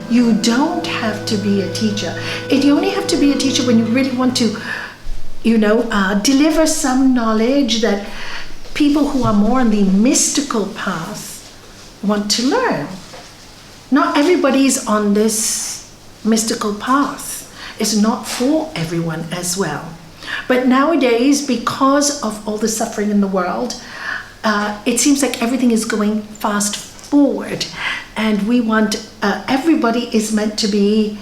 You don't have to be a teacher. You only have to be a teacher when you really want to, deliver some knowledge that people who are more on the mystical path want to learn. Not everybody's on this mystical path. It's not for everyone as well. But nowadays, because of all the suffering in the world, it seems like everything is going fast forward, and we want everybody is meant to be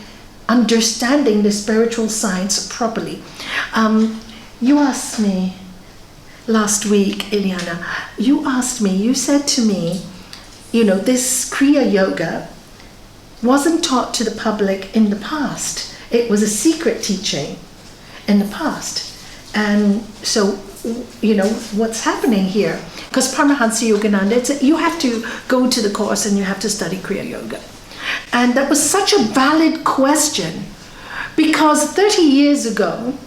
understanding the spiritual science properly. You asked me last week, Ileana, you said to me, this Kriya Yoga wasn't taught to the public in the past. It was a secret teaching in the past. And so, what's happening here? Because Paramahansa Yogananda, you have to go to the course and you have to study Kriya Yoga. And that was such a valid question, because 30 years ago,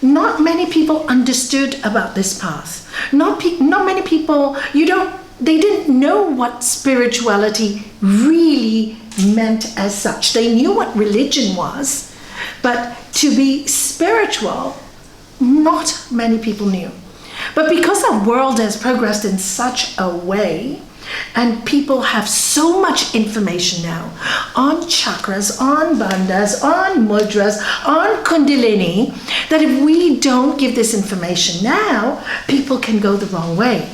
not many people understood about this path. Not many people, they didn't know what spirituality really meant as such. They knew what religion was, but to be spiritual, not many people knew. But because our world has progressed in such a way, and people have so much information now on chakras, on bandhas, on mudras, on kundalini, that if we don't give this information now, people can go the wrong way.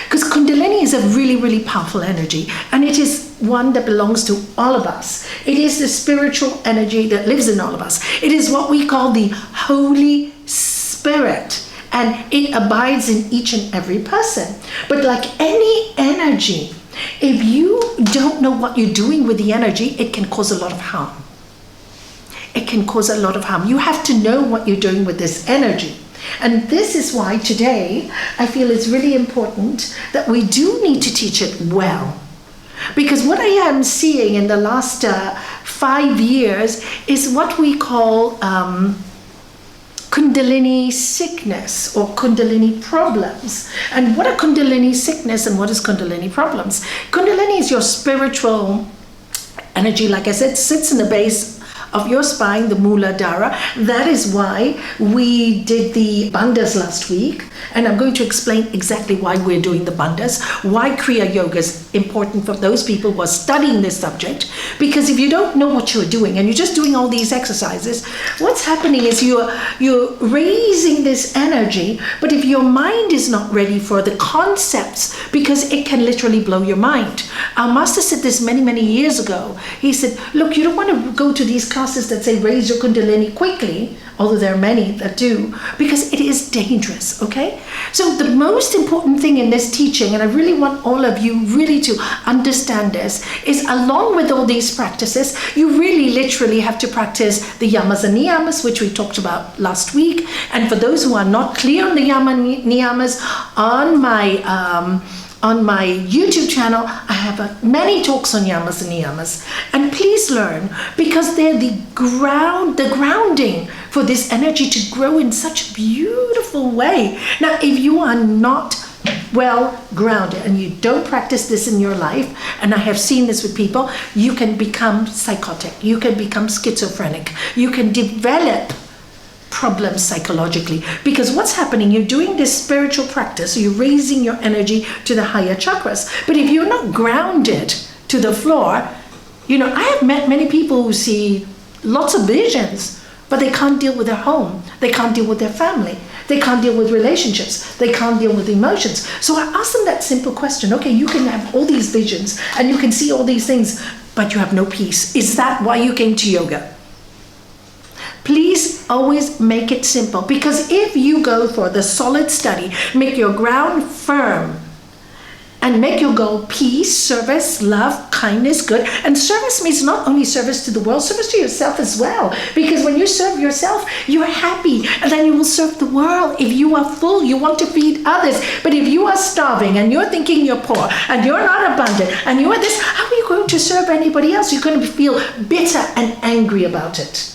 Because kundalini is a really, really powerful energy, and it is one that belongs to all of us. It is the spiritual energy that lives in all of us. It is what we call the Holy Spirit, and it abides in each and every person. But like any energy, if you don't know what you're doing with the energy, it can cause a lot of harm. It can cause a lot of harm. You have to know what you're doing with this energy. And this is why today I feel it's really important that we do need to teach it well. Because what I am seeing in the last 5 years is what we call Kundalini sickness or Kundalini problems. And what are Kundalini sickness and what is Kundalini problems? Kundalini is your spiritual energy, like I said, sits in the base of your spine, the Mooladhara. That is why we did the Bandhas last week, and I'm going to explain exactly why we're doing the Bandhas, why Kriya Yoga is important for those people who are studying this subject. Because if you don't know what you're doing and you're just doing all these exercises, what's happening is you're raising this energy, but if your mind is not ready for the concepts, because it can literally blow your mind. Our master said this many, many years ago. He said, look, you don't want to go to these classes that say raise your kundalini quickly, although there are many that do, because it is dangerous, okay? So the most important thing in this teaching, and I really want all of you really to understand this, is along with all these practices, you really literally have to practice the yamas and niyamas, which we talked about last week. And for those who are not clear on the yamas and niyamas, on my YouTube channel, I have many talks on yamas and niyamas. And please learn, because they're the grounding for this energy to grow in such a beautiful way. Now, if you are not well grounded and you don't practice this in your life, and I have seen this with people, you can become psychotic, you can become schizophrenic, you can develop problems psychologically, because what's happening, you're doing this spiritual practice, you're raising your energy to the higher chakras, but if you're not grounded to the floor, I have met many people who see lots of visions, but they can't deal with their home, they can't deal with their family, they can't deal with relationships, they can't deal with emotions. So I asked them that simple question, okay, you can have all these visions and you can see all these things, but you have no peace. Is that why you came to yoga? Please always make it simple, because if you go for the solid study, make your ground firm and make your goal peace, service, love, kindness, good. And service means not only service to the world, service to yourself as well. Because when you serve yourself, you're happy, and then you will serve the world. If you are full, you want to feed others. But if you are starving and you're thinking you're poor and you're not abundant and you are this, how are you going to serve anybody else? You're going to feel bitter and angry about it.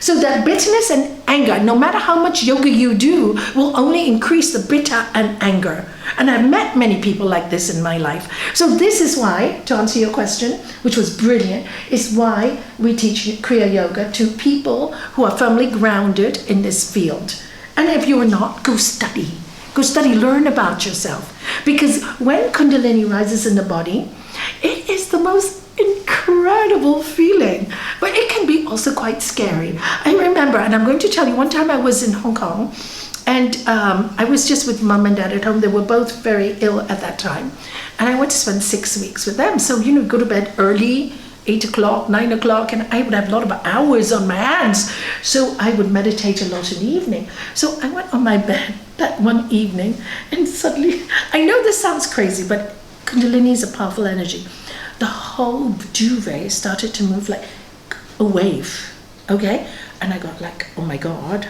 So that bitterness and anger, no matter how much yoga you do, will only increase the bitter and anger. And I've met many people like this in my life. So this is why, to answer your question, which was brilliant, is why we teach Kriya Yoga to people who are firmly grounded in this field. And if you are not, go study. Go study, learn about yourself. Because when Kundalini rises in the body, it is the most incredible feeling, but it can be also quite scary. I remember, and I'm going to tell you, one time I was in Hong Kong, and I was just with mum and dad at home. They were both very ill at that time, and I went to spend 6 weeks with them. So, you know, go to bed early, 8 o'clock, 9 o'clock, and I would have a lot of hours on my hands. So I would meditate a lot in the evening. So I went on my bed that one evening, and suddenly, I know this sounds crazy, but Kundalini is a powerful energy. The whole duvet started to move like a wave, okay? And I got like, oh my God,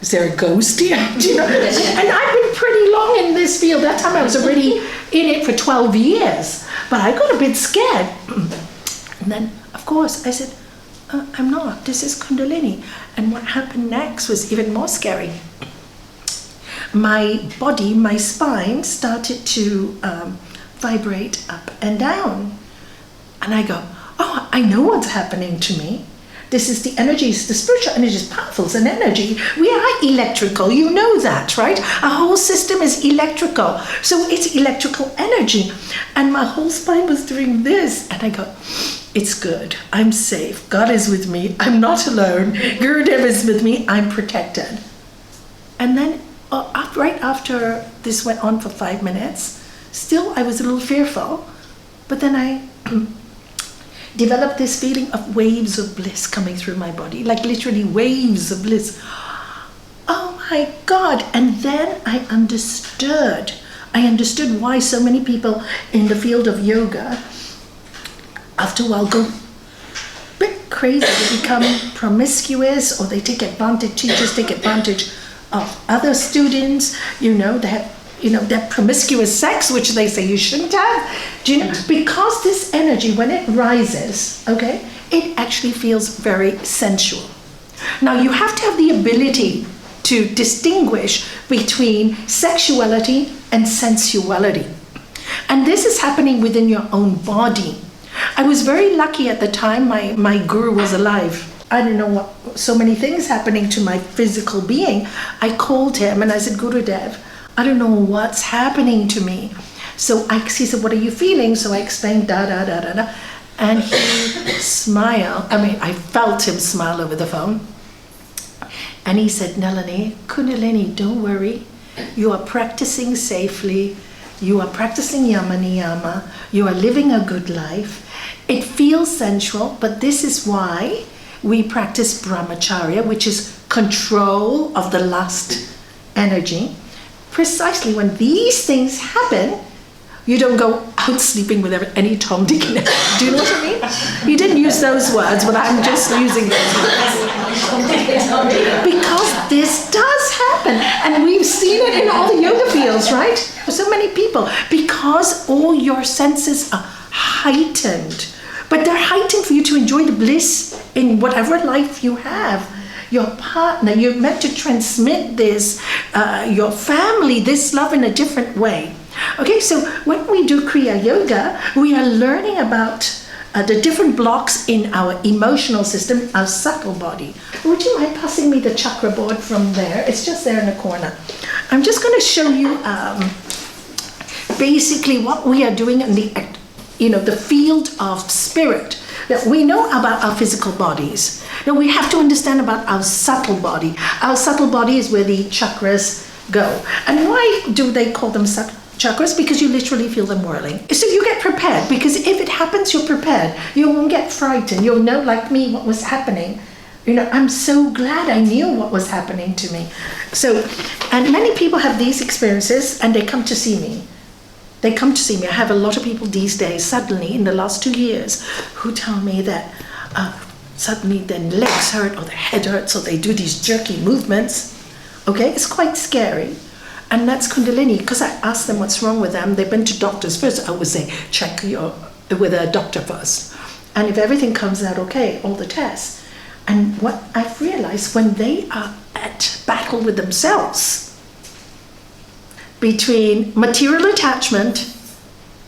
is there a ghost here? Do you know? And I've been pretty long in this field. That time I was already in it for 12 years, but I got a bit scared. And then, of course, I said, I'm not, this is Kundalini. And what happened next was even more scary. My body, my spine started to vibrate up and down. And I go, oh, I know what's happening to me. This is the energies, the spiritual energy is powerful, it's an energy. We are electrical, you know that, right? Our whole system is electrical. So it's electrical energy. And my whole spine was doing this. And I go, it's good, I'm safe. God is with me, I'm not alone. Gurave is with me, I'm protected. And then right after this went on for 5 minutes, still I was a little fearful. But then I developed this feeling of waves of bliss coming through my body, like literally waves of bliss. Oh my God. And then I understood why so many people in the field of yoga, after a while, go a bit crazy. They become promiscuous, or they take advantage, teachers take advantage of other students. You know, they have that promiscuous sex, which they say you shouldn't have. Do you know? Because this energy, when it rises, okay, it actually feels very sensual. Now, you have to have the ability to distinguish between sexuality and sensuality. And this is happening within your own body. I was very lucky at the time my guru was alive. I don't know what, so many things happening to my physical being. I called him and I said, Gurudev, I don't know what's happening to me. So he said, what are you feeling? So I explained, da, da, da, da, da. And he smiled. I felt him smile over the phone. And he said, Nalanie, Kundalini, don't worry. You are practicing safely. You are practicing yama niyama. You are living a good life. It feels sensual, but this is why we practice brahmacharya, which is control of the lust energy. Precisely when these things happen, you don't go out sleeping with any Tom, Dick, and Harry. Do you know what I mean? He didn't use those words, but I'm just using those words. Because this does happen, and we've seen it in all the yoga fields, right? For so many people, because all your senses are heightened. But they're heightened for you to enjoy the bliss in whatever life you have. Your partner, you're meant to transmit this, your family, this love in a different way. Okay, so when we do Kriya Yoga, we are learning about the different blocks in our emotional system, our subtle body. Would you mind passing me the chakra board from there? It's just there in the corner. I'm just going to show you basically what we are doing in the field of spirit. That we know about our physical bodies. Now we have to understand about our subtle body. Our subtle body is where the chakras go. And why do they call them chakras? Because you literally feel them whirling. So you get prepared, because if it happens, you're prepared. You won't get frightened. You'll know, like me, what was happening. I'm so glad I knew what was happening to me. So, and many people have these experiences and they come to see me. They come to see me. I have a lot of people these days, suddenly, in the last 2 years, who tell me that suddenly their legs hurt or their head hurts, or they do these jerky movements. Okay, it's quite scary. And that's Kundalini, because I ask them what's wrong with them. They've been to doctors. First, I would say, check with a doctor first. And if everything comes out okay, all the tests, And what I've realized, when they are at battle with themselves, between material attachment,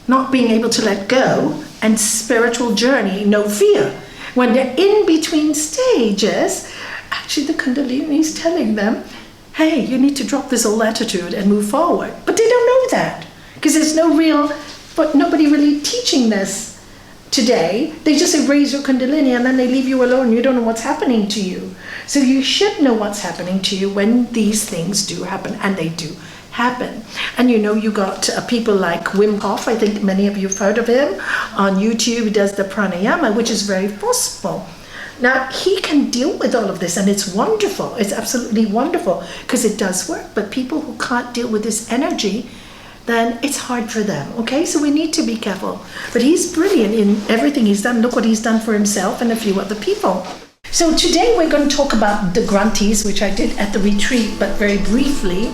not being able to let go, and spiritual journey, no fear. When they're in between stages, actually the Kundalini is telling them, hey, you need to drop this old attitude and move forward. But they don't know that, because there's nobody really teaching this today. They just say, raise your Kundalini, and then they leave you alone. You don't know what's happening to you. So you should know what's happening to you when these things do happen, and they do happen. And you got people like Wim Hof. I think many of you have heard of him. On YouTube, he does the Pranayama, which is very forceful. Now, he can deal with all of this, and it's wonderful. It's absolutely wonderful, because it does work. But people who can't deal with this energy, then it's hard for them, okay? So we need to be careful. But he's brilliant in everything he's done. Look what he's done for himself and a few other people. So today we're going to talk about the Granthis, which I did at the retreat, but very briefly.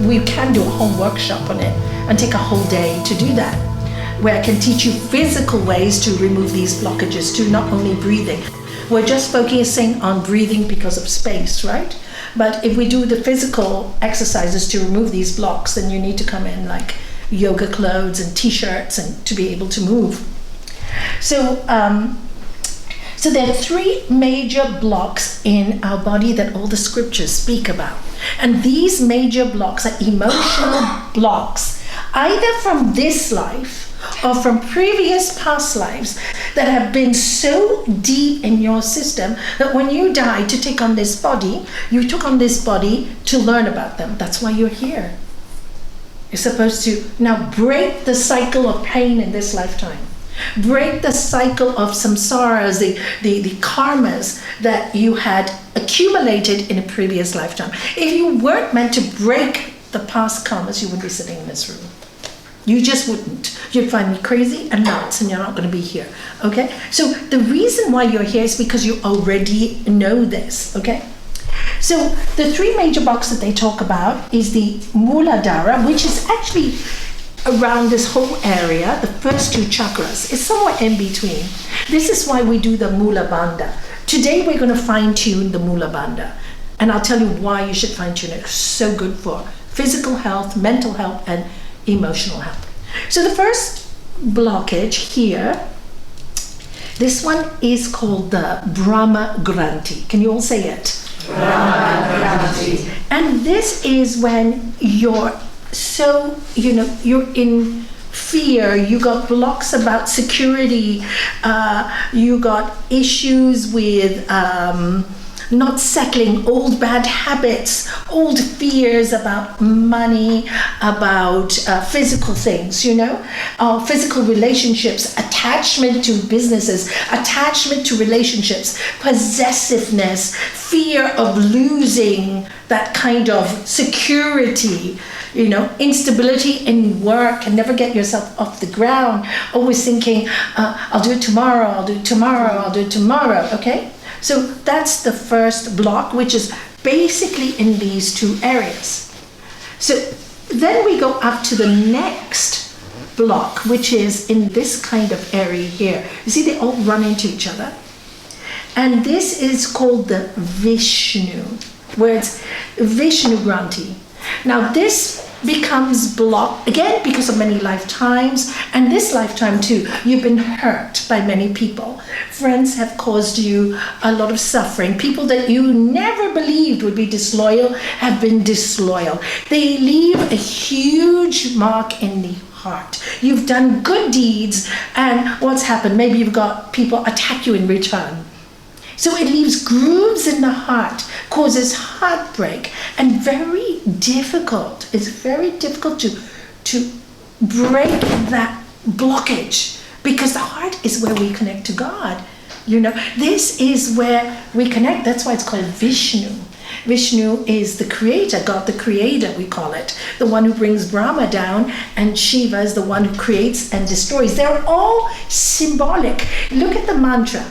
We can do a whole workshop on it and take a whole day to do that, where I can teach you physical ways to remove these blockages, to not only breathing. We're just focusing on breathing because of space, right? But if we do the physical exercises to remove these blocks, then you need to come in like yoga clothes and t-shirts and to be able to move. So there are three major blocks in our body that all the scriptures speak about. And these major blocks are emotional blocks, either from this life or from previous past lives, that have been so deep in your system that when you died to take on this body, you took on this body to learn about them. That's why you're here. You're supposed to now break the cycle of pain in this lifetime. Break the cycle of samsaras, the karmas that you had accumulated in a previous lifetime. If you weren't meant to break the past karmas, you wouldn't be sitting in this room. You just wouldn't. You'd find me crazy and nuts, and you're not going to be here, okay? So the reason why you're here is because you already know this, okay? So the three major blocks that they talk about is the Muladhara, which is actually around this whole area. The first two chakras is somewhere in between. This is why we do the Mula Bandha. Today we're going to fine-tune the Mula Bandha, and I'll tell you why you should fine-tune it. It's so good for physical health, mental health, and emotional health. So the first blockage here, this one is called the Brahma Granthi. Can you all say it? Brahma Granthi. And this is when you're you're in fear, you got blocks about security, you got issues with not settling, old bad habits, old fears about money, about physical things, physical relationships, attachment to businesses, attachment to relationships, possessiveness, fear of losing that kind of security, instability in work, and never get yourself off the ground, always thinking, I'll do it tomorrow, I'll do it tomorrow, I'll do it tomorrow, okay? So that's the first block, which is basically in these two areas. So then we go up to the next block, which is in this kind of area here. You see, they all run into each other. And this is called the Vishnu. where it's Vishnu Granthi. Now this becomes blocked again because of many lifetimes, and this lifetime too you've been hurt by many people. Friends have caused you a lot of suffering. People that you never believed would be disloyal have been disloyal. They leave a huge mark in the heart. You've done good deeds, and what's happened? Maybe you've got people attack you in return. So it leaves grooves in the heart, causes heartbreak, and very difficult. It's very difficult to break that blockage, because the heart is where we connect to God. You know, this is where we connect. That's why it's called Vishnu. Vishnu is the creator, God the creator, we call it. The one who brings Brahma down, and Shiva is the one who creates and destroys. They're all symbolic. Look at the mantra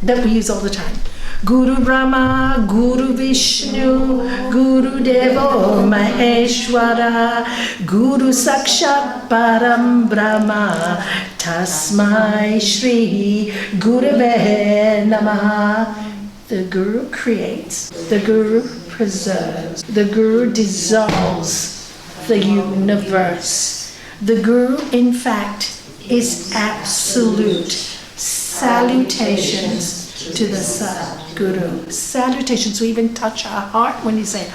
that we use all the time. Guru Brahma, Guru Vishnu, Guru Devo Maheshwara, Guru Sakshat Param Brahma, Tasmai Sree, Gurave Namaha. The Guru creates, the Guru preserves, the Guru dissolves the universe. The Guru, in fact, is absolute. Salutations to the Sadguru. Salutations. We even touch our heart when you say,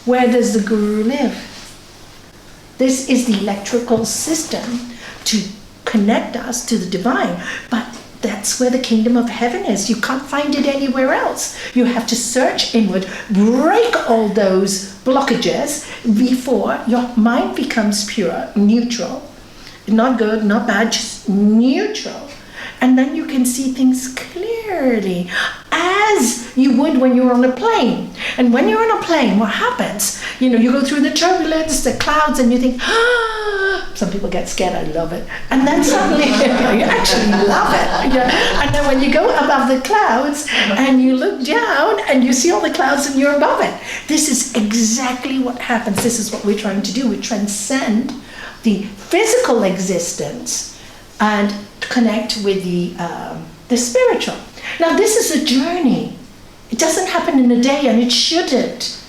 where does the Guru live? This is the electrical system to connect us to the divine. But that's where the kingdom of heaven is. You can't find it anywhere else. You have to search inward, break all those blockages before your mind becomes pure, neutral. Not good, not bad, just neutral. And then you can see things clearly, as you would when you're on a plane. And when you're on a plane, what happens? You know, you go through the turbulence, the clouds, and you think, ah, some people get scared, I love it. And then suddenly, you actually love it. Yeah. And then when you go above the clouds, and you look down, and you see all the clouds, and you're above it. This is exactly what happens. This is what we're trying to do. We transcend the physical existence and connect with the spiritual. Now this is a journey. It doesn't happen in a day, and it shouldn't.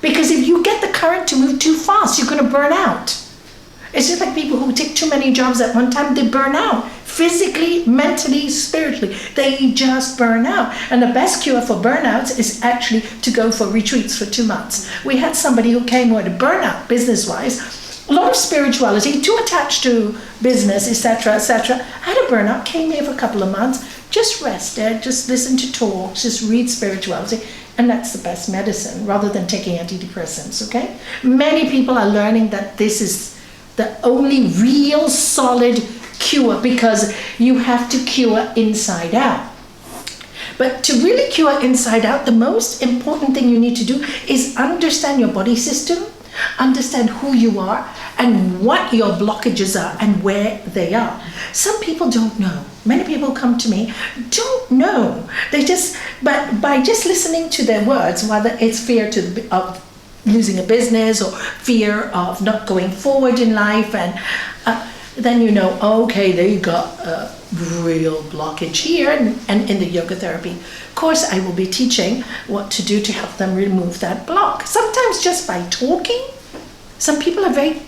Because if you get the current to move too fast, you're going to burn out. It's just like people who take too many jobs at one time, they burn out. Physically, mentally, spiritually, they just burn out. And the best cure for burnouts is actually to go for retreats for 2 months. We had somebody who came with a burnout business-wise, a lot of spirituality, too attached to business, etc., etc. Had a burnout, came here for a couple of months, just rested, just listened to talks, just read spirituality, and that's the best medicine, rather than taking antidepressants, okay? Many people are learning that this is the only real solid cure, because you have to cure inside out. But to really cure inside out, the most important thing you need to do is understand your body system, understand who you are and what your blockages are and where they are. Some people don't know. Many people come to me, don't know. But by just listening to their words, whether it's fear of losing a business or fear of not going forward in life, and then you know, okay, they got a real blockage here. And in the yoga therapy course, I will be teaching what to do to help them remove that block. Sometimes just by talking. Some people are very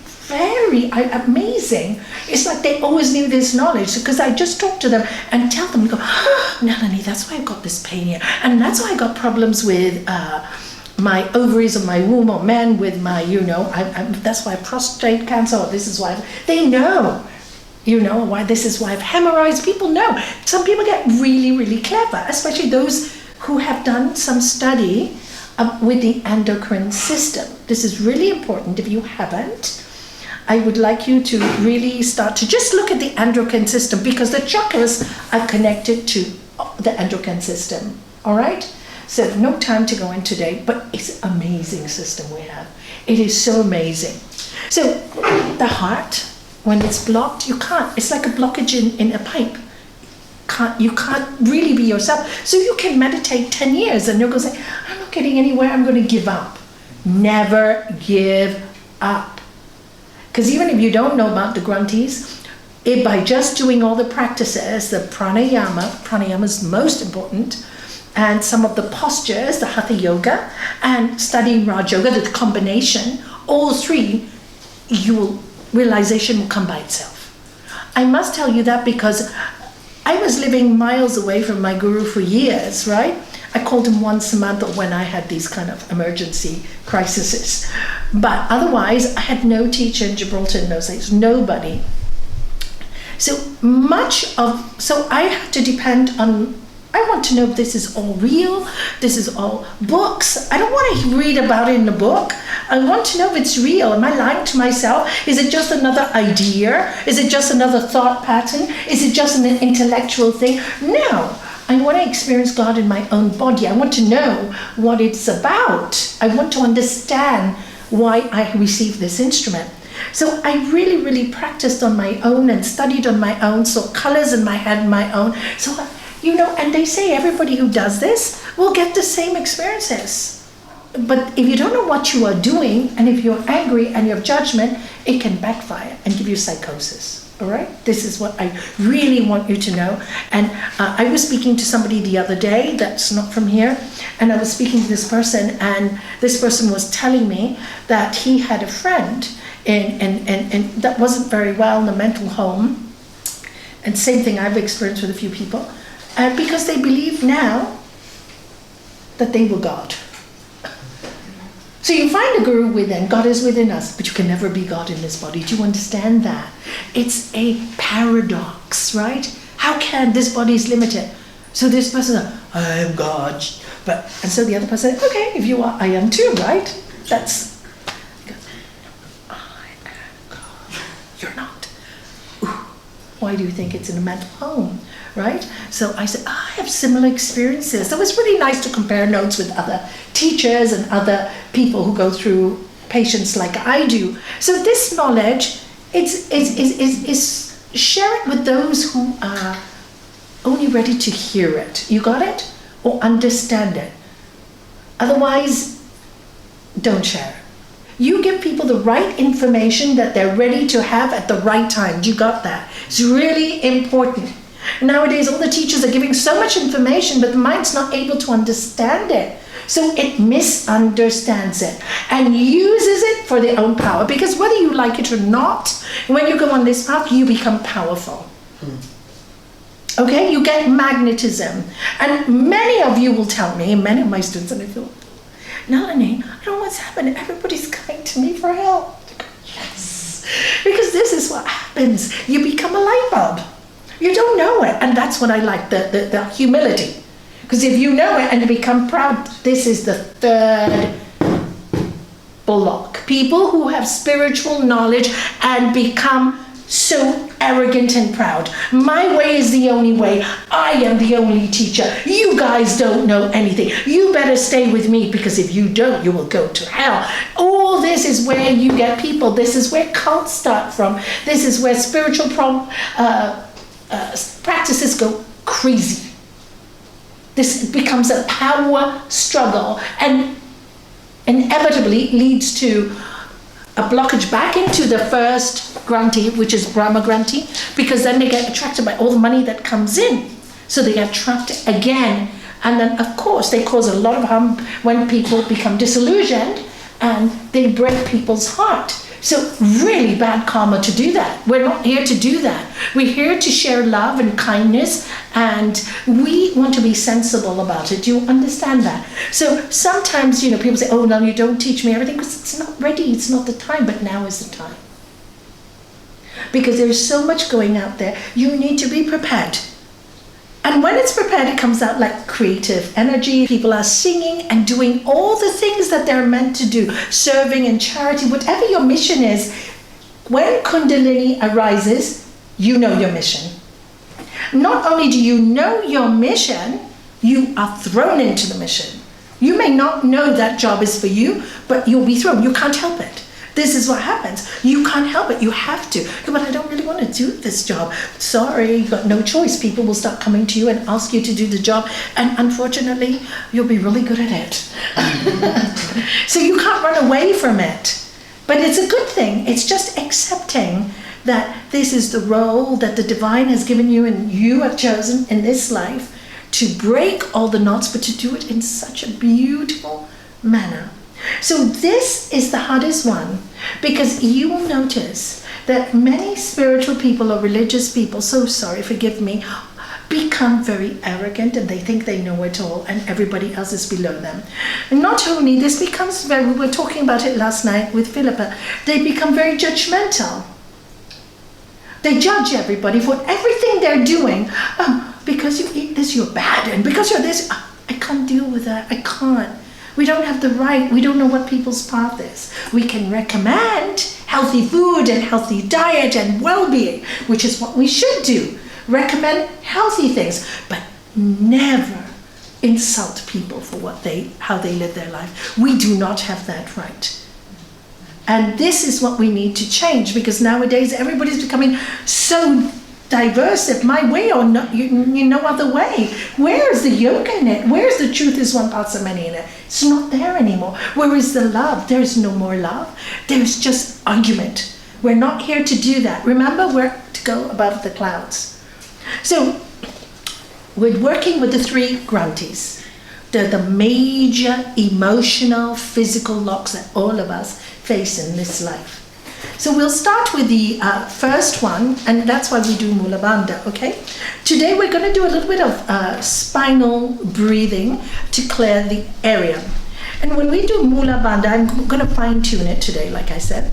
amazing. It's like they always knew this knowledge, because I just talk to them and tell them, go, oh, Nalanie, that's why I've got this pain here. And that's why I got problems with my ovaries or my womb, or men with my, that's why prostate cancer, or this is why. They know, why this is why I have hemorrhoids. People know. Some people get really, really clever, especially those who have done some study with the endocrine system. This is really important. If you haven't, I would like you to really start to just look at the endocrine system, because the chakras are connected to the endocrine system. All right? So no time to go in today, but it's an amazing system we have. It is so amazing. So the heart, when it's blocked, you can't. It's like a blockage in a pipe. You can't really be yourself. So you can meditate 10 years and you'll go say, I'm not getting anywhere, I'm going to give up. Never give up. Because even if you don't know about the Granthis, by just doing all the practices, the pranayama is most important, and some of the postures, the Hatha Yoga, and studying Raj Yoga, the combination, all three, realization will come by itself. I must tell you that because I was living miles away from my guru for years, right? I called him once a month when I had these kind of emergency crises. But otherwise, I had no teacher in Gibraltar in those days, nobody. So I had to depend on, I want to know if this is all real, this is all books. I don't want to read about it in a book. I want to know if it's real. Am I lying to myself? Is it just another idea? Is it just another thought pattern? Is it just an intellectual thing? No. I want to experience God in my own body. I want to know what it's about. I want to understand why I received this instrument. So I really, really practiced on my own and studied on my own, saw colors in my head my own. So, and they say everybody who does this will get the same experiences. But if you don't know what you are doing, and if you're angry and you have judgment, it can backfire and give you psychosis. All right? This is what I really want you to know. And I was speaking to somebody the other day that's not from here, and I was speaking to this person, and this person was telling me that he had a friend and that wasn't very well in a mental home. And same thing I've experienced with a few people. Because they believe now that they were God. So you find a guru within, God is within us, but you can never be God in this body. Do you understand that? It's a paradox, right? How can this body is limited? So this person says, I am God. And so the other person says, okay, if you are, I am too, right? That's, I am God. You're not. Ooh, why do you think it's in a mental home? Right? So I said, I have similar experiences. So it's really nice to compare notes with other teachers and other people who go through patients like I do. So this knowledge, is share it with those who are only ready to hear it. You got it? Or understand it. Otherwise, don't share it. You give people the right information that they're ready to have at the right time. You got that? It's really important. Nowadays, all the teachers are giving so much information, but the mind's not able to understand it. So it misunderstands it and uses it for their own power. Because whether you like it or not, when you go on this path, you become powerful. Okay? You get magnetism. And many of you will tell me, and many of my students, and I feel, Nalanie, I don't know what's happening. Everybody's coming to me for help. Yes. Because this is what happens. You become a light bulb. You don't know it, and that's what I like, the humility. Because if you know it and you become proud, this is the third block. People who have spiritual knowledge and become so arrogant and proud. My way is the only way. I am the only teacher. You guys don't know anything. You better stay with me, because if you don't, you will go to hell. All this is where you get people. This is where cults start from. This is where spiritual practices go crazy. This becomes a power struggle and inevitably leads to a blockage back into the first grantee, which is Brahma grantee, because then they get attracted by all the money that comes in. So they get trapped again. And then, of course, they cause a lot of harm when people become disillusioned and they break people's heart. So really bad karma to do that. We're not here to do that. We're here to share love and kindness, and we want to be sensible about it. Do you understand that? So sometimes, people say, oh, no, you don't teach me everything, because it's not ready. It's not the time, but now is the time. Because there's so much going out there. You need to be prepared. And when it's prepared, it comes out like creative energy. People are singing and doing all the things that they're meant to do. Serving and charity, whatever your mission is. When Kundalini arises, you know your mission. Not only do you know your mission, you are thrown into the mission. You may not know that job is for you, but you'll be thrown. You can't help it. This is what happens. You can't help it. You have to. But I don't really want to do this job. Sorry, you've got no choice. People will start coming to you and ask you to do the job. And unfortunately, you'll be really good at it. So you can't run away from it. But it's a good thing. It's just accepting that this is the role that the divine has given you and you have chosen in this life to break all the knots, but to do it in such a beautiful manner. So this is the hardest one, because you will notice that many spiritual people or religious people, so sorry, forgive me, become very arrogant and they think they know it all and everybody else is below them. And not only this becomes very, we were talking about it last night with Philippa, they become very judgmental. They judge everybody for everything they're doing. Because you eat this, you're bad, and because you're this, I can't deal with that, I can't. We don't have the right, we don't know what people's path is. We can recommend healthy food and healthy diet and well-being, which is what we should do. Recommend healthy things, but never insult people for how they live their life. We do not have that right. And this is what we need to change, because nowadays everybody's becoming so diverse, if my way or no, no other way. Where is the yoga in it? Where is the truth is one part so many in it? It's not there anymore. Where is the love? There's no more love. There's just argument. We're not here to do that. Remember, we're to go above the clouds. So we're working with the three granties. They're the major emotional, physical locks that all of us face in this life. So we'll start with the first one, and that's why we do Mula Bandha, okay? Today we're going to do a little bit of spinal breathing to clear the area. And when we do Mula Bandha, I'm going to fine tune it today, like I said.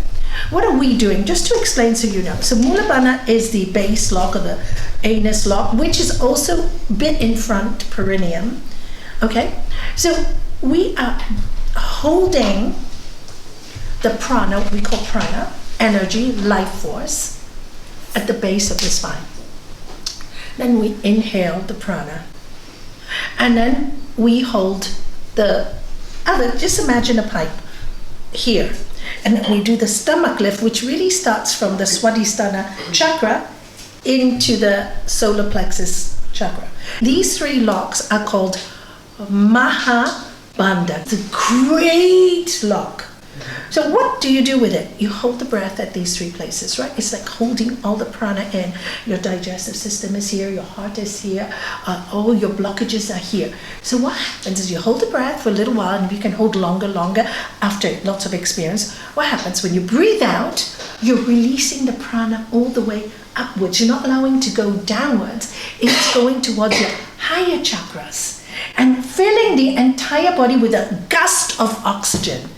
What are we doing? Just to explain so you know. So Mula Bandha is the base lock or the anus lock, which is also bit in front perineum, okay? So we are holding the prana, we call prana, energy, life force, at the base of the spine. Then we inhale the prana. And then we hold the other, just imagine a pipe here. And then we do the stomach lift, which really starts from the Swadhisthana chakra into the solar plexus chakra. These three locks are called Maha Bandha. It's a great lock. So what do you do with it? You hold the breath at these three places, right? It's like holding all the prana in. Your digestive system is here, your heart is here, all your blockages are here. So what happens is you hold the breath for a little while, and you can hold longer after lots of experience. What happens when you breathe out, you're releasing the prana all the way upwards. You're not allowing it to go downwards. It's going towards your higher chakras and filling the entire body with a gust of oxygen.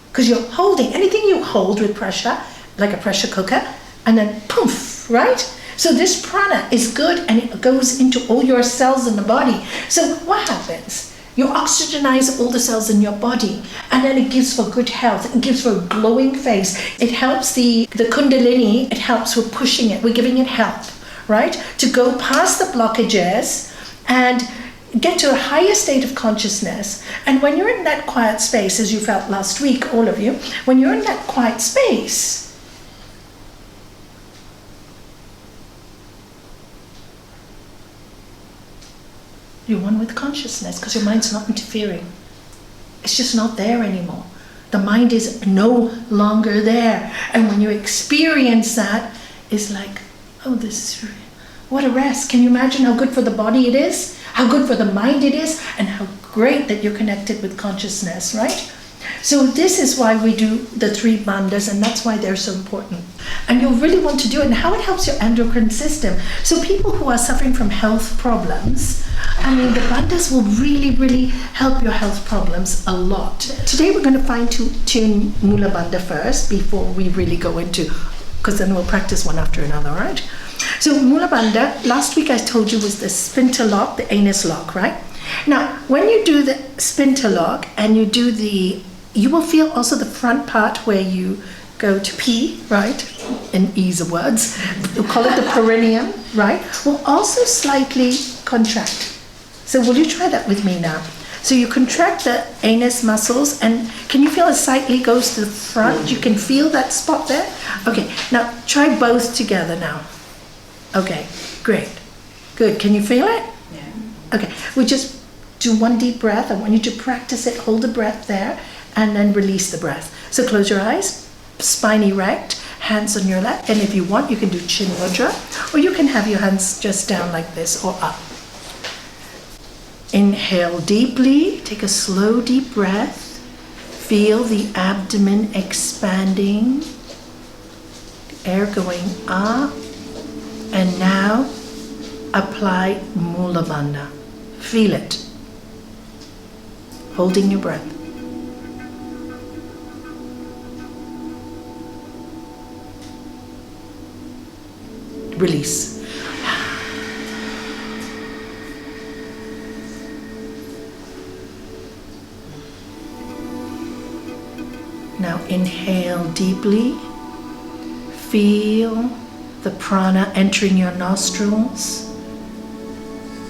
Because you're holding, anything you hold with pressure, like a pressure cooker, and then poof, right? So this prana is good and it goes into all your cells in the body. So what happens? You oxygenize all the cells in your body, and then it gives for good health, it gives for a glowing face. It helps the kundalini, it helps with pushing it, we're giving it help, right? To go past the blockages and get to a higher state of consciousness. And when you're in that quiet space, as you felt last week, all of you, when you're in that quiet space, you're one with consciousness, because your mind's not interfering. It's just not there anymore. The mind is no longer there. And when you experience that, it's like, oh, this is, what a rest. Can you imagine how good for the body it is? How good for the mind it is, and how great that you're connected with consciousness, right? So this is why we do the three bandhas, and that's why they're so important. And you'll really want to do it, and how it helps your endocrine system. So people who are suffering from health problems, I mean, the bandhas will really help your health problems a lot. Today we're going to fine tune Mula Bandha first before we really go into, because then we'll practice one after another, right? So Mula Bandha, last week I told you, was the sphincter lock, the anus lock, right? Now, when you do the sphincter lock and you do you will feel also the front part where you go to pee, right? In ease of words. We'll call it the perineum, right? Will also slightly contract. So will you try that with me now? So you contract the anus muscles, and can you feel it slightly goes to the front? You can feel that spot there? Okay, now try both together now. Okay, great. Good. Can you feel it? Yeah. Okay, we just do one deep breath. I want you to practice it. Hold the breath there and then release the breath. So close your eyes, spine erect, hands on your lap. And if you want, you can do chin mudra, or you can have your hands just down like this or up. Inhale deeply, take a slow deep breath. Feel the abdomen expanding, the air going up. And now apply Mula Bandha. Feel it. Holding your breath. Release. Now inhale deeply. Feel the prana entering your nostrils,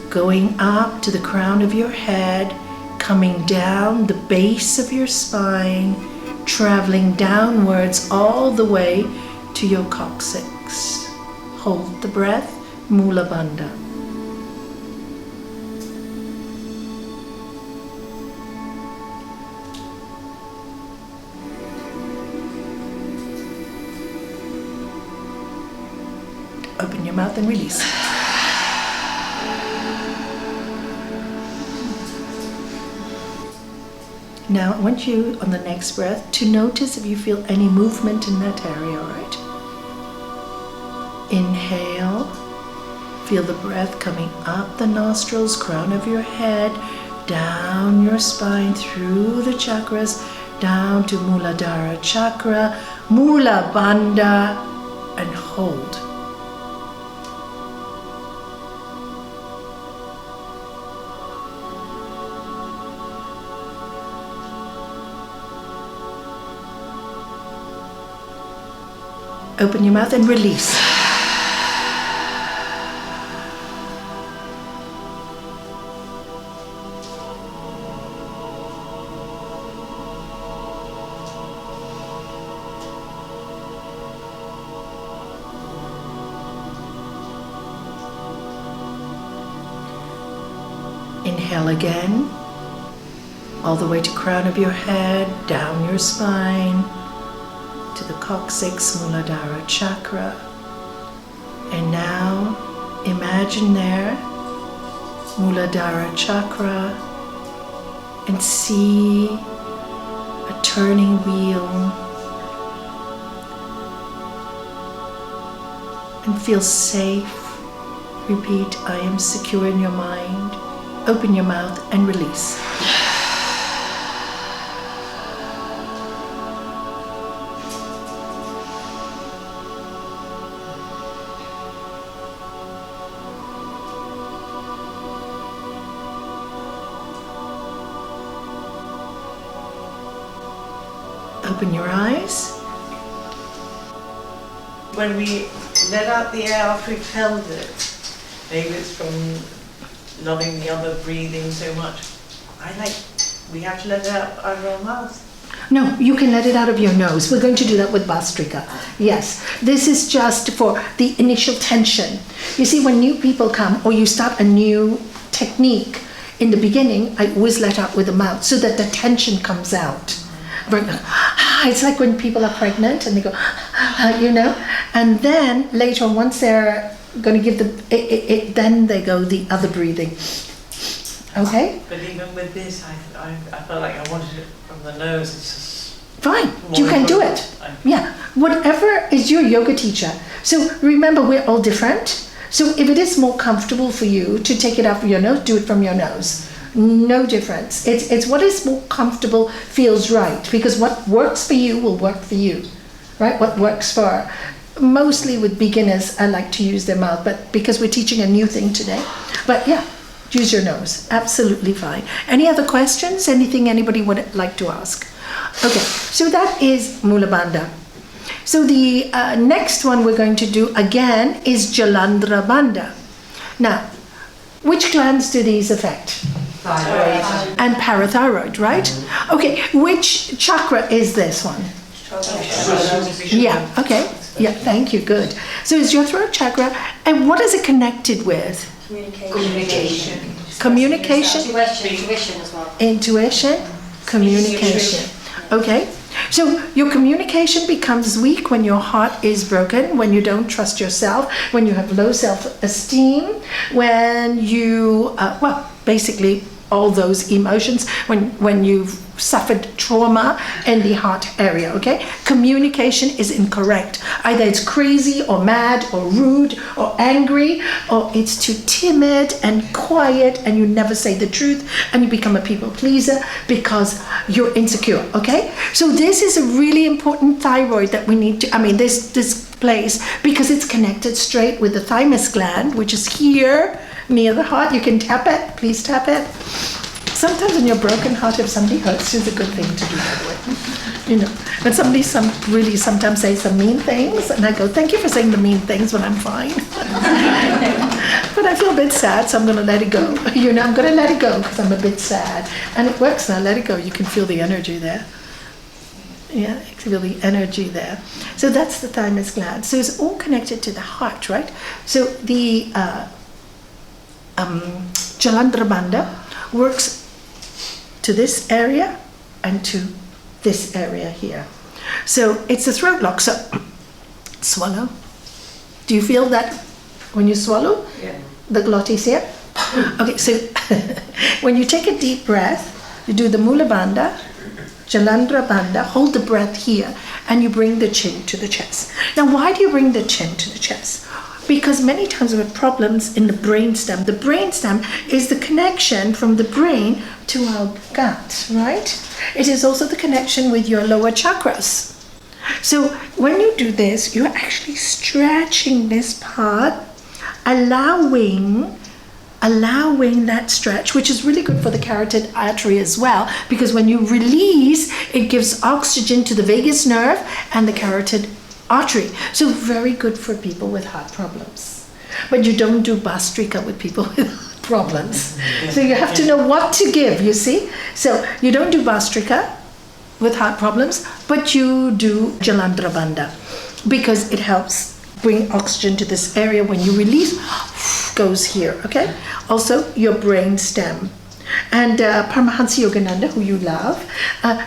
going up to the crown of your head, coming down the base of your spine, traveling downwards all the way to your coccyx. Hold the breath, Mula Bandha. Open your mouth and release. Now I want you on the next breath to notice if you feel any movement in that area, all right? Inhale. Feel the breath coming up the nostrils, crown of your head, down your spine, through the chakras, down to Muladhara chakra, Mula Bandha, and hold. Open your mouth and release. Inhale again, all the way to crown of your head, down your spine, to the coccyx, Muladhara chakra. And now imagine there, Muladhara chakra, and see a turning wheel, and feel safe. Repeat, I am secure in your mind. Open your mouth and release. Open your eyes. When we let out the air after we've held it, maybe it's from loving the other breathing so much. We have to let it out of our mouth. No, you can let it out of your nose. We're going to do that with Bhastrika. Yes, this is just for the initial tension. You see, when new people come or you start a new technique, in the beginning, I always let out with the mouth so that the tension comes out. It's like when people are pregnant and they go, and then later on, once they're going to give then they go the other breathing. Okay? But even with this, I felt like I wanted it from the nose. It's just fine. You can do it. Yeah. Whatever is your yoga teacher. So remember, we're all different. So if it is more comfortable for you to take it out from your nose, do it from your nose. No difference. It's what is more comfortable, feels right. Because what works for you will work for you. Right? What works for... Mostly with beginners, I like to use their mouth, but because we're teaching a new thing today. But yeah, use your nose. Absolutely fine. Any other questions? Anything anybody would like to ask? Okay, so that is Mula Bandha. So the next one we're going to do again is Jalandhara Bandha. Now, which glands do these affect? Thyroid. And parathyroid, right? Okay, which chakra is this one? Yeah, okay. Yeah, thank you, good. So it's your throat chakra, and what is it connected with? Communication. Communication? Intuition as well. Intuition, communication. Okay, so your communication becomes weak when your heart is broken, when you don't trust yourself, when you have low self-esteem, when you, basically all those emotions when you've suffered trauma in the heart area, okay? Communication is incorrect. Either it's crazy or mad or rude or angry, or it's too timid and quiet and you never say the truth and you become a people pleaser because you're insecure, okay? So this is a really important thyroid that we need to, this place, because it's connected straight with the thymus gland, which is here near the heart. You can tap it, please tap it. Sometimes when you're broken heart, if somebody hurts you, it's a good thing to do, by the way. You know, when somebody really sometimes say some mean things, and I go, thank you for saying the mean things when I'm fine. But I feel a bit sad, so I'm going to let it go. You know, I'm going to let it go because I'm a bit sad. And it works now, let it go. You can feel the energy there. Yeah, you can feel the energy there. So that's the thymus gland. So it's all connected to the heart, right? So the Jalandhara Bandha works to this area and to this area here. So it's a throat lock. So swallow. Do you feel that when you swallow? Yeah. The glottis here? Okay, so when you take a deep breath, you do the Mula Bandha, Jalandhara Bandha, hold the breath here, and you bring the chin to the chest. Now, why do you bring the chin to the chest? Because many times we have problems in the brainstem. The brainstem is the connection from the brain to our gut, right? It is also the connection with your lower chakras. So when you do this, you're actually stretching this part, allowing that stretch, which is really good for the carotid artery as well, because when you release, it gives oxygen to the vagus nerve and the carotid artery. So very good for people with heart problems. But you don't do Bhastrika with people with heart problems. So you have to know what to give, you see? So you don't do Bhastrika with heart problems, but you do Jalandhara Bandha because it helps bring oxygen to this area. When you release, goes here, okay? Also your brain stem. And Paramahansa Yogananda, who you love,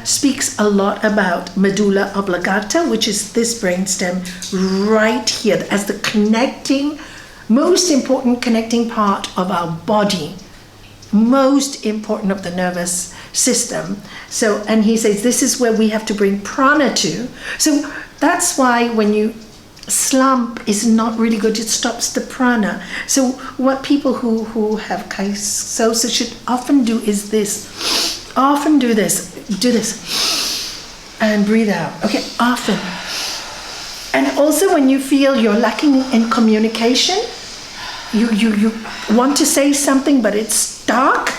speaks a lot about medulla oblongata, which is this brainstem right here, as the connecting, most important connecting part of our body, most important of the nervous system. So, and he says this is where we have to bring prana to. So that's why when you slump is not really good, it stops the prana. So what people who have kyphosis should often do is this. Often do this and breathe out. Okay, often. And also when you feel you're lacking in communication, you want to say something but it's stuck,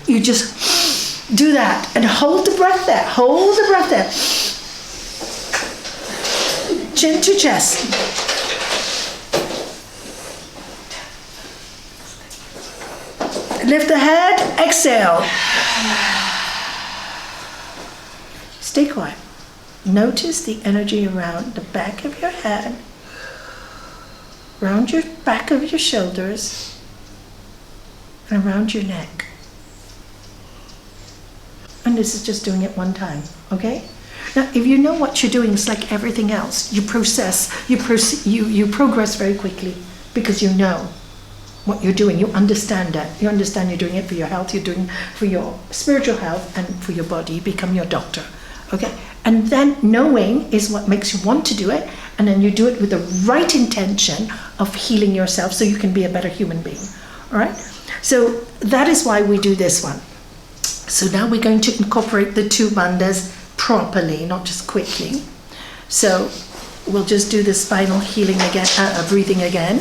you just do that and hold the breath there. Hold the breath there. Chin to chest. Lift the head, exhale. Stay quiet. Notice the energy around the back of your head, around your back of your shoulders, and around your neck. And this is just doing it one time, okay? Now, if you know what you're doing, it's like everything else. You progress very quickly because you know what you're doing. You understand that. You understand you're doing it for your health. You're doing it for your spiritual health and for your body. You become your doctor. Okay? And then knowing is what makes you want to do it. And then you do it with the right intention of healing yourself so you can be a better human being. All right? So that is why we do this one. So now we're going to incorporate the two bandhas properly, not just quickly. So we'll just do the spinal healing again, breathing again.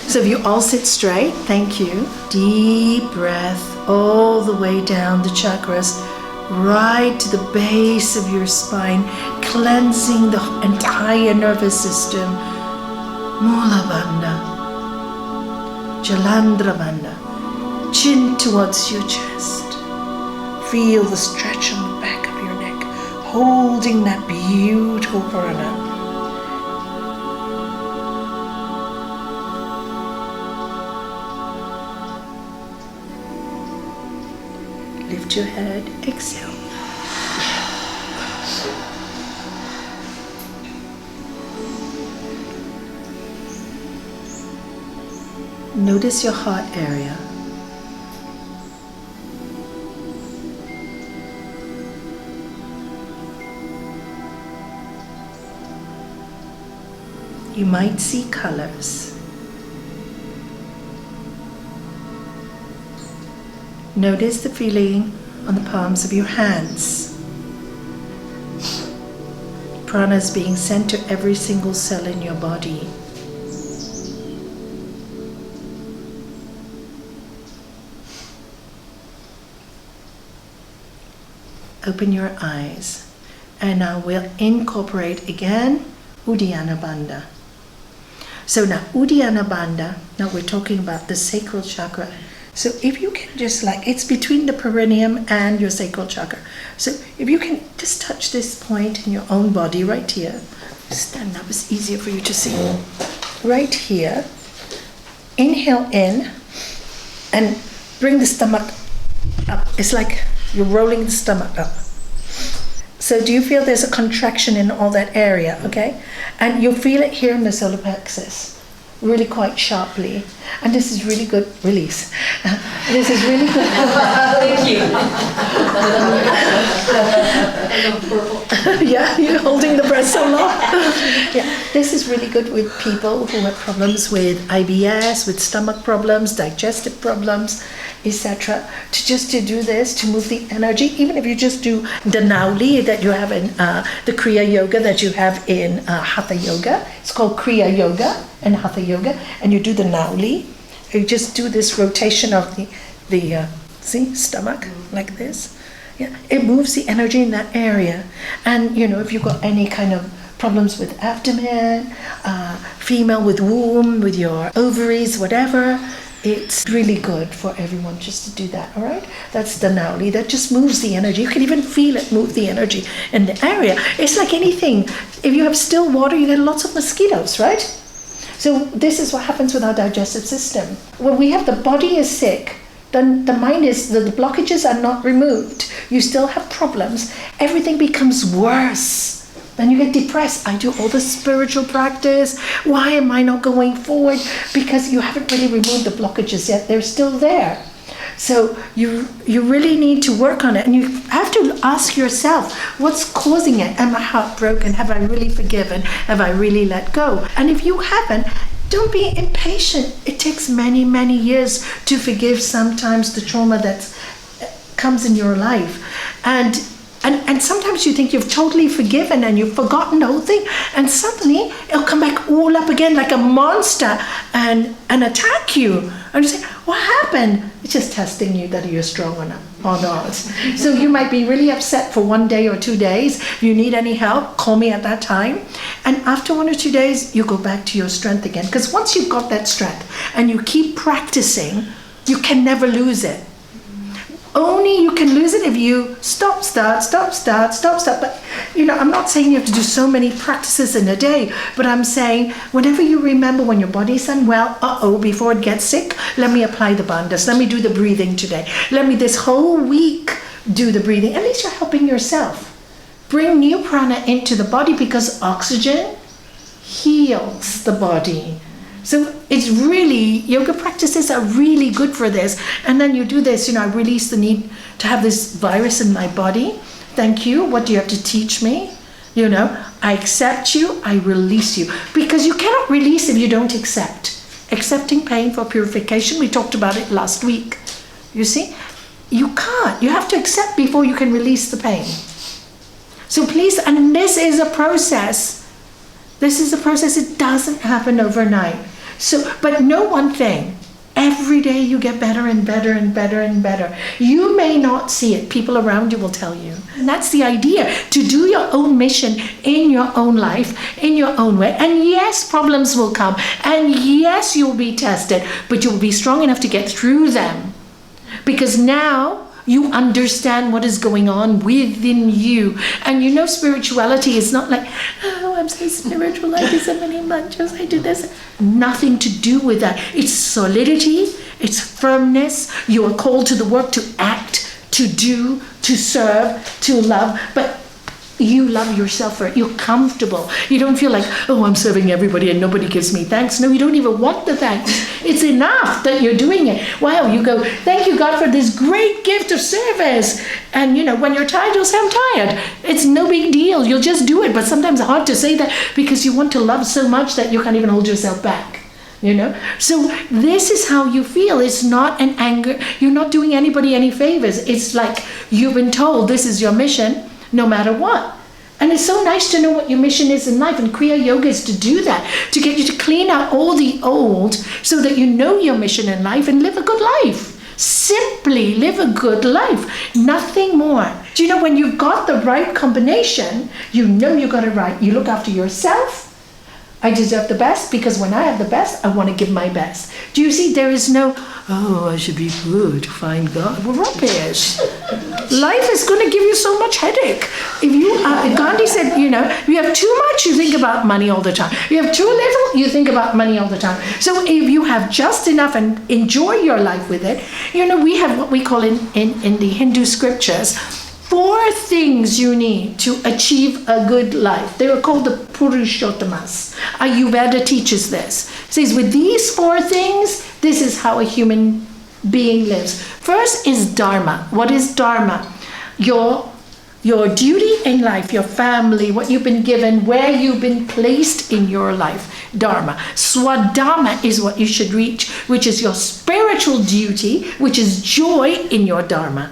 So if you all sit straight, thank you. Deep breath all the way down the chakras, right to the base of your spine, cleansing the entire nervous system. Mula Bandha, Jalandhara Bandha, chin towards your chest. Feel the stretch on the back of your neck, holding that beautiful prana. Lift your head, exhale. Notice your heart area. you might see colors. Notice the feeling on the palms of your hands. Prana is being sent to every single cell in your body. Open your eyes. And now we'll incorporate again Uddiyana Bandha. So now Uddiyana Bandha, now we're talking about the sacral chakra. So if you can just it's between the perineum and your sacral chakra. So if you can just touch this point in your own body right here. Stand up, it's easier for you to see. Right here. Inhale in and bring the stomach up. It's like you're rolling the stomach up. So do you feel there's a contraction in all that area, okay? And you'll feel it here in the solar plexus, really quite sharply. And this is really good, release. This is really good. Thank you. Yeah, you're holding the breath so long. Yeah, this is really good with people who have problems with IBS, with stomach problems, digestive problems, etc. To do this, to move the energy, even if you just do the Nalanie that you have in the Kriya Yoga that you have in Hatha Yoga. It's called Kriya Yoga and Hatha Yoga, and you do the Nalanie. You just do this rotation of the stomach like this. Yeah, it moves the energy in that area. And if you've got any kind of problems with abdomen, female with womb, with your ovaries, whatever, it's really good for everyone just to do that, all right? That's the Nalanie. That just moves the energy. You can even feel it move the energy in the area. It's like anything. If you have still water, you get lots of mosquitoes, right? So this is what happens with our digestive system. When we have the body is sick, then the mind is, the blockages are not removed. You still have problems. Everything becomes worse. Then you get depressed. I do all the spiritual practice. Why am I not going forward? Because you haven't really removed the blockages yet. They're still there. So you really need to work on it. And you have to ask yourself, what's causing it? Am I heartbroken? Have I really forgiven? Have I really let go? And if you haven't, don't be impatient. It takes many, many years to forgive sometimes the trauma that comes in your life. And sometimes you think you've totally forgiven and you've forgotten the whole thing, and suddenly it'll come back all up again like a monster and attack you. And you say, what happened? It's just testing you that you're strong enough or not. So you might be really upset for 1 day or 2 days. If you need any help, call me at that time. And after 1 or 2 days, you go back to your strength again. Because once you've got that strength and you keep practicing, you can never lose it. Only you can lose it if you stop, start. But, I'm not saying you have to do so many practices in a day, but I'm saying whenever you remember when your body's unwell, before it gets sick, let me apply the bandhas. Let me do the breathing today. Let me this whole week do the breathing. At least you're helping yourself. Bring new prana into the body because oxygen heals the body. So it's really, yoga practices are really good for this. And then you do this, I release the need to have this virus in my body. Thank you. What do you have to teach me? I accept you, I release you. Because you cannot release if you don't accept. Accepting pain for purification, we talked about it last week. You see? You can't. You have to accept before you can release the pain. So please, and this is a process. This is a process. It doesn't happen overnight. So, but know one thing, every day you get better and better and better and better. You may not see it, people around you will tell you. And that's the idea, to do your own mission in your own life, in your own way. And yes, problems will come. And yes, you'll be tested, but you'll be strong enough to get through them. Because now you understand what is going on within you. And spirituality is not like, I'm so spiritual, I do so many mantras, I do this. Nothing to do with that. It's solidity, it's firmness. You are called to the work to act, to do, to serve, to love. But you love yourself for it. You're comfortable. You don't feel like, oh, I'm serving everybody and nobody gives me thanks. No, you don't even want the thanks. It's enough that you're doing it. Wow, you go, thank you, God, for this great gift of service. And, when you're tired, you'll say, I'm tired. It's no big deal. You'll just do it. But sometimes it's hard to say that because you want to love so much that you can't even hold yourself back. So this is how you feel. It's not an anger. You're not doing anybody any favors. It's like you've been told this is your mission no matter what. And it's so nice to know what your mission is in life. And Kriya Yoga is to do that, to get you to clean out all the old so that you know your mission in life and live a good life. Simply live a good life. Nothing more. Do you know when you've got the right combination, you know you got it right. You look after yourself. I deserve the best because when I have the best, I want to give my best. Do you see? There is no, oh, I should be good to find God. Well, rubbish. Life is going to give you so much headache. If you, Gandhi said, you have too much, you think about money all the time. You have too little, you think about money all the time. So if you have just enough and enjoy your life with it, we have what we call in the Hindu scriptures, 4 things you need to achieve a good life. They were called the Purushottamas. Ayurveda teaches this. It says with these 4 things, this is how a human being lives. First is Dharma. What is Dharma? Your duty in life, your family, what you've been given, where you've been placed in your life. Dharma. Swadharma is what you should reach, which is your spiritual duty, which is joy in your Dharma.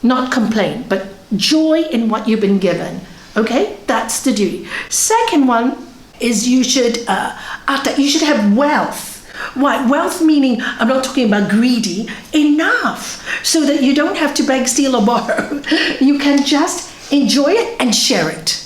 Not complain, but joy in what you've been given. Okay? That's the duty. Second one is you should, Artha, you should have wealth. Why? Wealth meaning, I'm not talking about greedy, enough so that you don't have to beg, steal or borrow. You can just enjoy it and share it.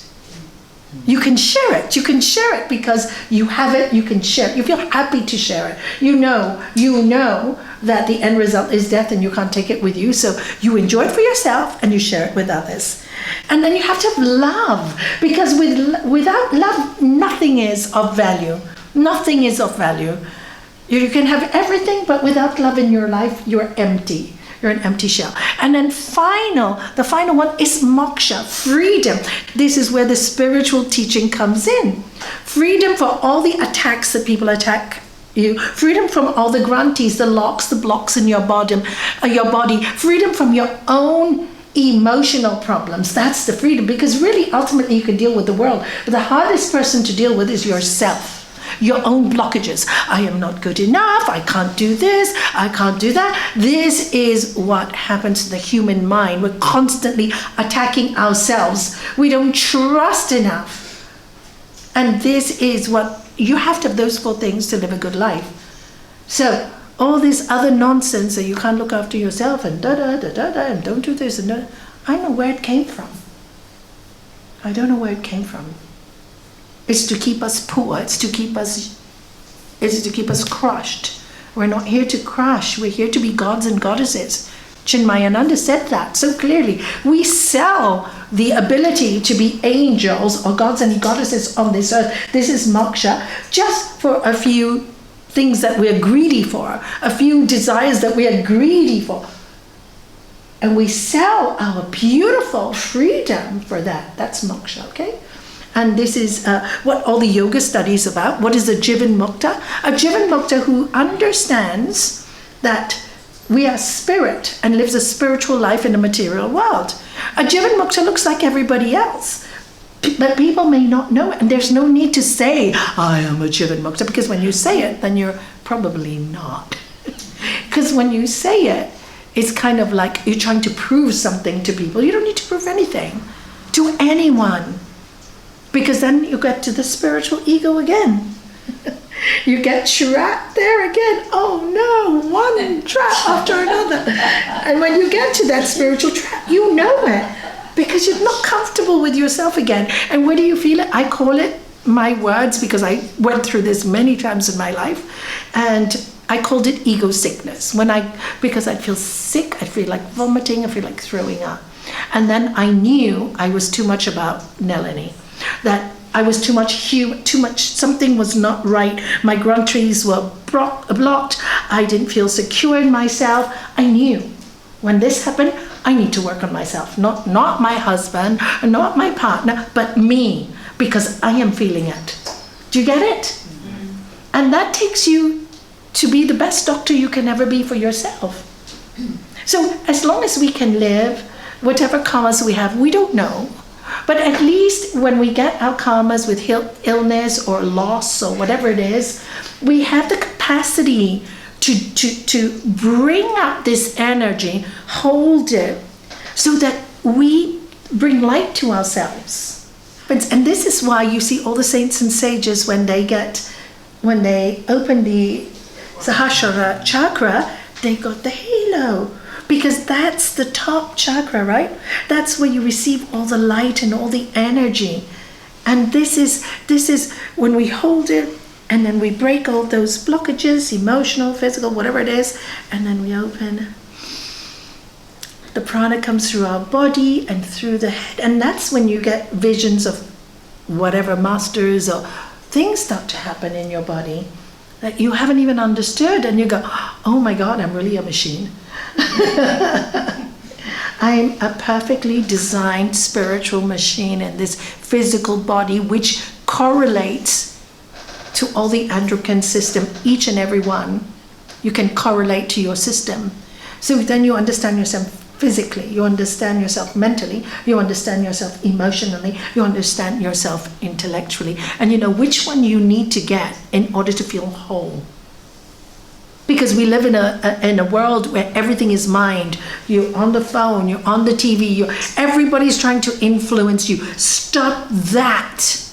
You can share it. You can share it because you have it, you can share it. You feel happy to share it. You know that the end result is death and you can't take it with you. So you enjoy it for yourself and you share it with others. And then you have to have love, because without love, nothing is of value. Nothing is of value. You can have everything, but without love in your life, you're empty. You're an empty shell. And then the final one is moksha, freedom. This is where the spiritual teaching comes in. Freedom for all the attacks that people attack you. Freedom from all the grantees, the locks, the blocks in your body. Freedom from your own emotional problems. That's the freedom, because really, ultimately, you can deal with the world. But the hardest person to deal with is yourself. Your own blockages. I am not good enough. I can't do this. I can't do that. This is what happens to the human mind. We're constantly attacking ourselves. We don't trust enough. And this is what you have to have, those 4 things to live a good life. So all this other nonsense that you can't look after yourself and and don't do this and I know where it came from. I don't know where it came from. It's to keep us poor. It's to keep us crushed. We're not here to crush. We're here to be gods and goddesses. Chinmayananda said that so clearly. We sell the ability to be angels or gods and goddesses on this earth. This is moksha, just for a few things that we're greedy for, a few desires that we are greedy for. And we sell our beautiful freedom for that. That's moksha, okay? And this is what all the yoga studies about. What is a Jivan Mukta? A Jivan Mukta who understands that we are spirit and lives a spiritual life in the material world. A Jivan Mukta looks like everybody else, but people may not know it. And there's no need to say, I am a Jivan Mukta, because when you say it, then you're probably not. Because when you say it, it's kind of like you're trying to prove something to people. You don't need to prove anything to anyone. Because then you get to the spiritual ego again. You get trapped there again. Oh no, one trap after another. And when you get to that spiritual trap, you know it. Because you're not comfortable with yourself again. And where do you feel it? I call it my words, because I went through this many times in my life. And I called it ego sickness. Because I'd feel sick, I'd feel like vomiting, I feel like throwing up. And then I knew I was too much about Nalanie. That I was too much, something was not right. My grantees were blocked. I didn't feel secure in myself. I knew when this happened, I need to work on myself. Not my husband, not my partner, but me, because I am feeling it. Do you get it? Mm-hmm. And that takes you to be the best doctor you can ever be for yourself. So as long as we can live, whatever karmas we have, we don't know. But at least when we get our karmas with illness or loss or whatever it is, we have the capacity to bring up this energy, hold it, so that we bring light to ourselves. And this is why you see all the saints and sages when they open the Sahasrara chakra, they got the halo. Because that's the top chakra, right? That's where you receive all the light and all the energy. And this is when we hold it, and then we break all those blockages, emotional, physical, whatever it is, and then we open. The prana comes through our body and through the head. And that's when you get visions of whatever masters or things start to happen in your body that you haven't even understood. And you go, oh my God, I'm really a machine. I'm a perfectly designed spiritual machine in this physical body, which correlates to all the androgen system, each and every one. You can correlate to your system. So then you understand yourself physically, you understand yourself mentally, you understand yourself emotionally, you understand yourself intellectually, and you know which one you need to get in order to feel whole. Because we live in a world where everything is mind. You're on the phone, you're on the TV, everybody's trying to influence you. Stop that.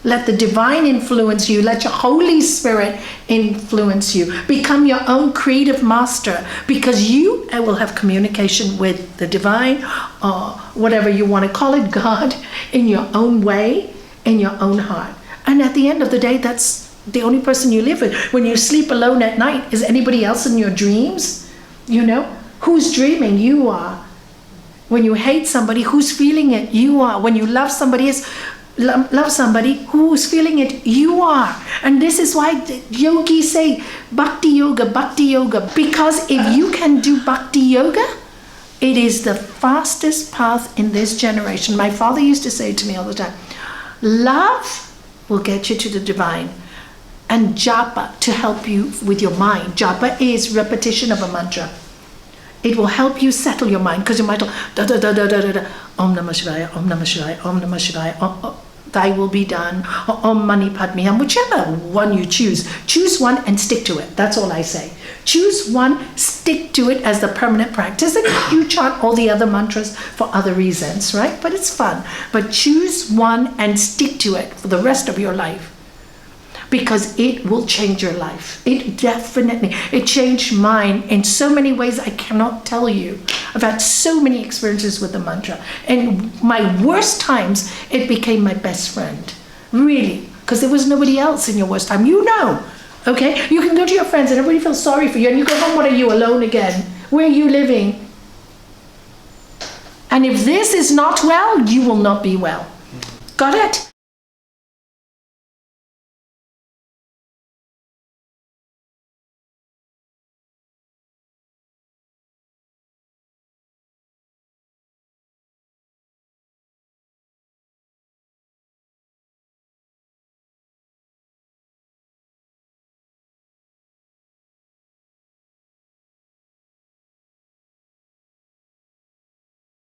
Let the divine influence you. Let your Holy Spirit influence you. Become your own creative master, because you will have communication with the divine, or whatever you want to call it, God, in your own way, in your own heart. And at the end of the day, that's the only person you live with. When you sleep alone at night, is anybody else in your dreams? You know, who's dreaming? You are. When you hate somebody, who's feeling it? You are. When you love somebody else, love somebody, who's feeling it? You are. And this is why the yogis say bhakti yoga, because if you can do bhakti yoga, it is the fastest path in this generation. My father used to say to me all the time, love will get you to the divine, and japa to help you with your mind. Japa is repetition of a mantra. It will help you settle your mind, because your mind will da da da da da da da. Om Namah Shivaya, Om Namah Shivaya, Om Namah Shivaya. Thy will be done. Or Om Mani Padme Hum, whichever one you choose. Choose one and stick to it. That's all I say. Choose one, stick to it as the permanent practice, and you chant all the other mantras for other reasons, right? But it's fun. But choose one and stick to it for the rest of your life, because it will change your life. It changed mine in so many ways I cannot tell you. I've had so many experiences with the mantra. And my worst times, it became my best friend. Really. Because there was nobody else in your worst time. You know. Okay? You can go to your friends and everybody feels sorry for you. And you go home, what are you, alone again? Where are you living? And if this is not well, you will not be well. Got it?